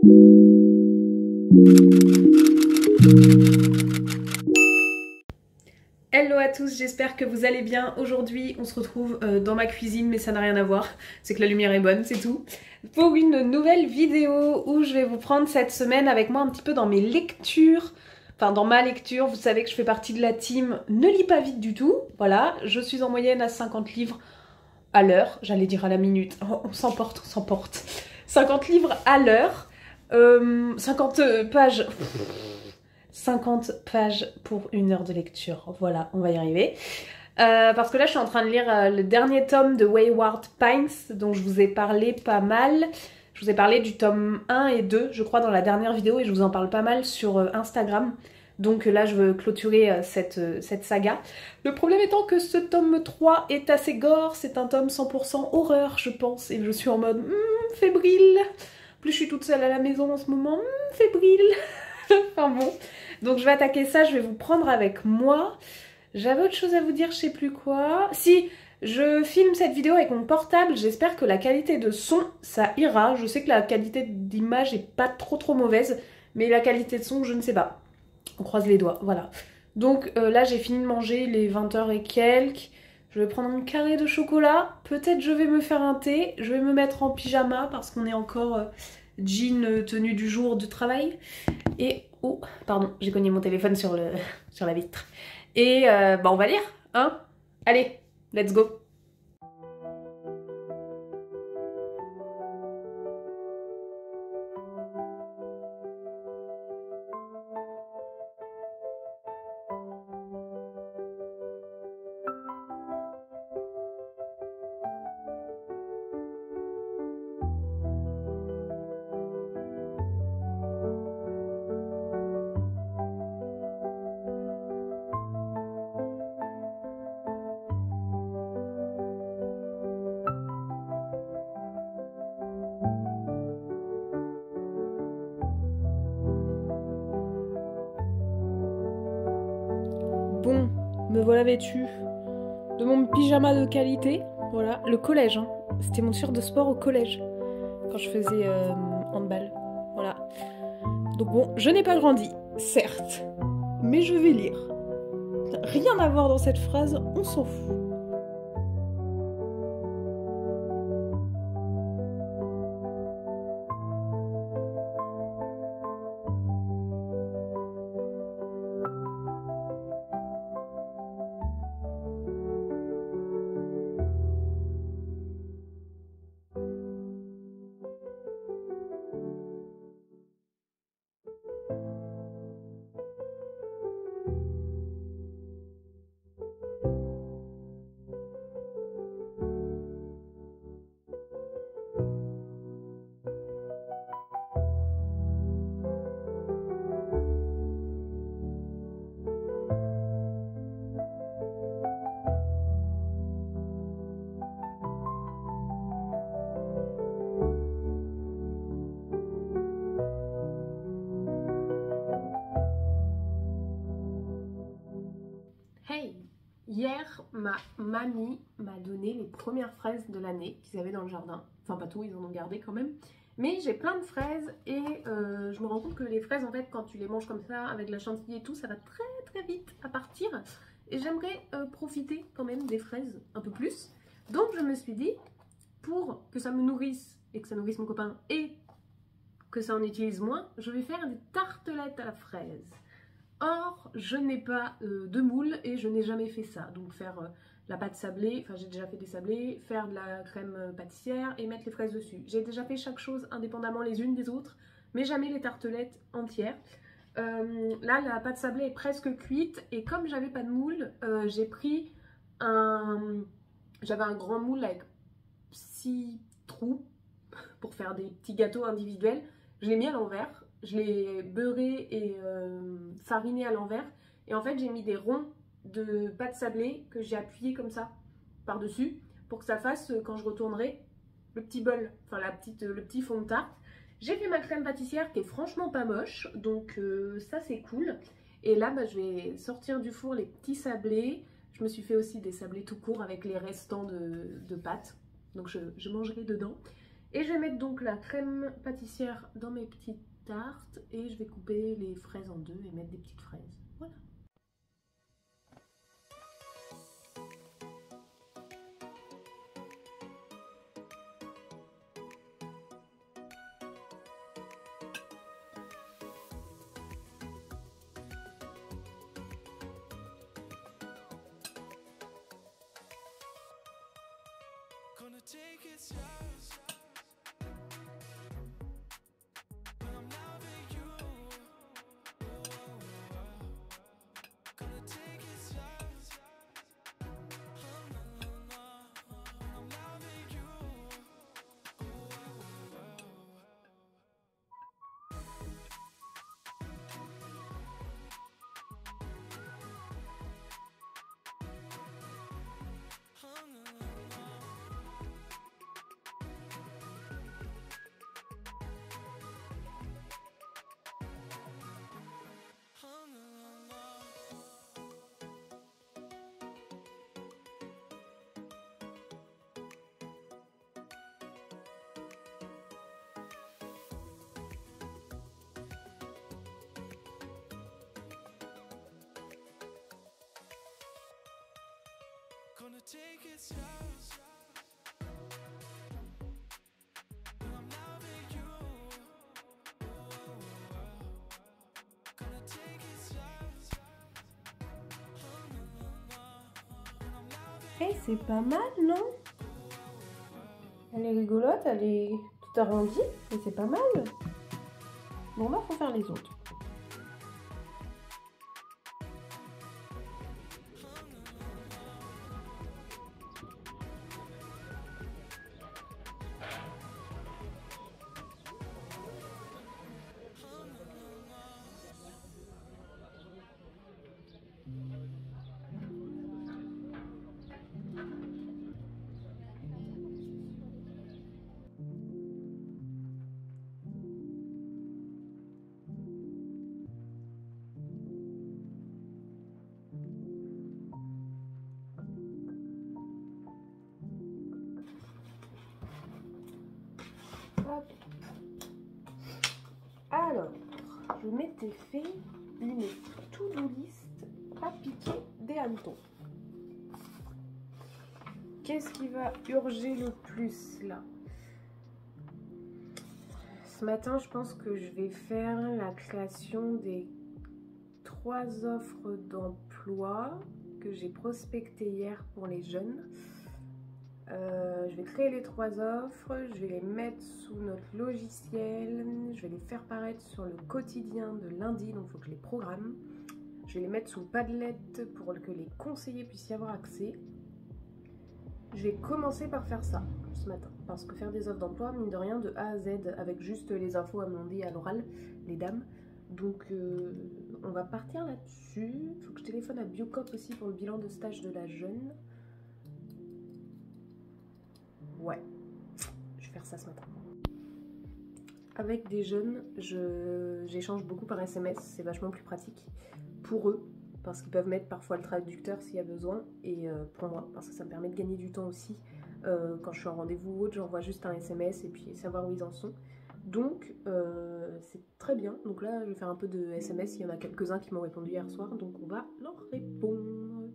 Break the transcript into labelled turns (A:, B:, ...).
A: Hello à tous, j'espère que vous allez bien. Aujourd'hui, on se retrouve dans ma cuisine, mais ça n'a rien à voir. C'est que la lumière est bonne, c'est tout. Pour une nouvelle vidéo où je vais vous prendre cette semaine avec moi un petit peu dans mes lectures. Enfin, dans ma lecture, vous savez que je fais partie de la team Ne lis pas vite du tout. Voilà, je suis en moyenne à 50 livres à l'heure. J'allais dire à la minute. Oh, on s'emporte, on s'emporte. 50 livres à l'heure. 50 pages... 50 pages pour une heure de lecture. Voilà, on va y arriver. Parce que là, je suis en train de lire le dernier tome de Wayward Pines, dont je vous ai parlé pas mal. Je vous ai parlé du tome 1 et 2, je crois, dans la dernière vidéo, et je vous en parle pas mal sur Instagram. Donc là, je veux clôturer cette saga. Le problème étant que ce tome 3 est assez gore, c'est un tome 100% horreur, je pense, et je suis en mode fébrile. En plus, je suis toute seule à la maison en ce moment, fébrile. Enfin bon, donc je vais attaquer ça, je vais vous prendre avec moi. J'avais autre chose à vous dire, je sais plus quoi. Si, je filme cette vidéo avec mon portable, j'espère que la qualité de son, ça ira. Je sais que la qualité d'image est pas trop mauvaise, mais la qualité de son, je ne sais pas. On croise les doigts, voilà. Donc là, j'ai fini de manger, il est 20h et quelques. Je vais prendre un carré de chocolat. Peut-être je vais me faire un thé. Je vais me mettre en pyjama parce qu'on est encore jean tenue du jour du travail. Et, oh, pardon, j'ai cogné mon téléphone sur la vitre. Et bah on va lire, hein? Allez, let's go! Bon, me voilà vêtue de mon pyjama de qualité. Voilà, le collège, hein. C'était mon t-shirt de sport au collège quand je faisais handball. Voilà. Donc bon, je n'ai pas grandi, certes, mais je vais lire. Rien à voir dans cette phrase, on s'en fout. Hey! Hier, ma mamie m'a donné les premières fraises de l'année qu'ils avaient dans le jardin. Enfin, pas tout, ils en ont gardé quand même. Mais j'ai plein de fraises et je me rends compte que les fraises, en fait, quand tu les manges comme ça, avec la chantilly et tout, ça va très vite à partir. Et j'aimerais profiter quand même des fraises un peu plus. Donc, je me suis dit, pour que ça me nourrisse et que ça nourrisse mon copain et que ça en utilise moins, je vais faire des tartelettes à la fraise. Or, je n'ai pas de moule et je n'ai jamais fait ça. Donc faire la pâte sablée, enfin j'ai déjà fait des sablés, faire de la crème pâtissière et mettre les fraises dessus. J'ai déjà fait chaque chose indépendamment les unes des autres, mais jamais les tartelettes entières. Là, la pâte sablée est presque cuite et comme j'avais pas de moule, j'ai pris j'avais un grand moule avec 6 trous pour faire des petits gâteaux individuels. Je l'ai mis à l'envers. Je l'ai beurré et fariné à l'envers. Et en fait, j'ai mis des ronds de pâte sablée que j'ai appuyé comme ça par-dessus pour que ça fasse, quand je retournerai, le petit bol, enfin le petit fond de tarte. J'ai fait ma crème pâtissière qui est franchement pas moche, donc ça c'est cool. Et là, bah, je vais sortir du four les petits sablés. Je me suis fait aussi des sablés tout court avec les restants de pâte. Donc je mangerai dedans. Et je vais mettre donc la crème pâtissière dans mes petites tartes et je vais couper les fraises en deux et mettre des petites fraises. Voilà.
B: Gonna take it slow. When I'm loving you. Gonna take it slow. When I'm loving you. Gonna take it slow. When I'm loving you. Gonna take it slow.
A: Et c'est pas mal, non? Elle est rigolote, elle est tout arrondie, et c'est pas mal. Bon, bah, faut faire les autres. Hop. Alors, je m'étais fait une to-do list à piquer des hannetons. Qu'est-ce qui va urger le plus là? Ce matin, je pense que je vais faire la création des 3 offres d'emploi que j'ai prospectées hier pour les jeunes. Je vais créer les 3 offres, je vais les mettre sous notre logiciel, je vais les faire paraître sur le quotidien de lundi, donc il faut que je les programme. Je vais les mettre sous Padlet pour que les conseillers puissent y avoir accès. Je vais commencer par faire ça ce matin, parce que faire des offres d'emploi, mine de rien, de A à Z, avec juste les infos à demander à l'oral, les dames. Donc on va partir là-dessus. Il faut que je téléphone à Biocop aussi pour le bilan de stage de la jeune. Ouais, je vais faire ça ce matin. Avec des jeunes, j'échange beaucoup par SMS, c'est vachement plus pratique pour eux, parce qu'ils peuvent mettre parfois le traducteur s'il y a besoin, et pour moi, parce que ça me permet de gagner du temps aussi. Quand je suis en rendez-vous ou autre, j'envoie juste un SMS et puis savoir où ils en sont. Donc c'est très bien. Donc là, je vais faire un peu de SMS, il y en a quelques-uns qui m'ont répondu hier soir, donc on va leur répondre.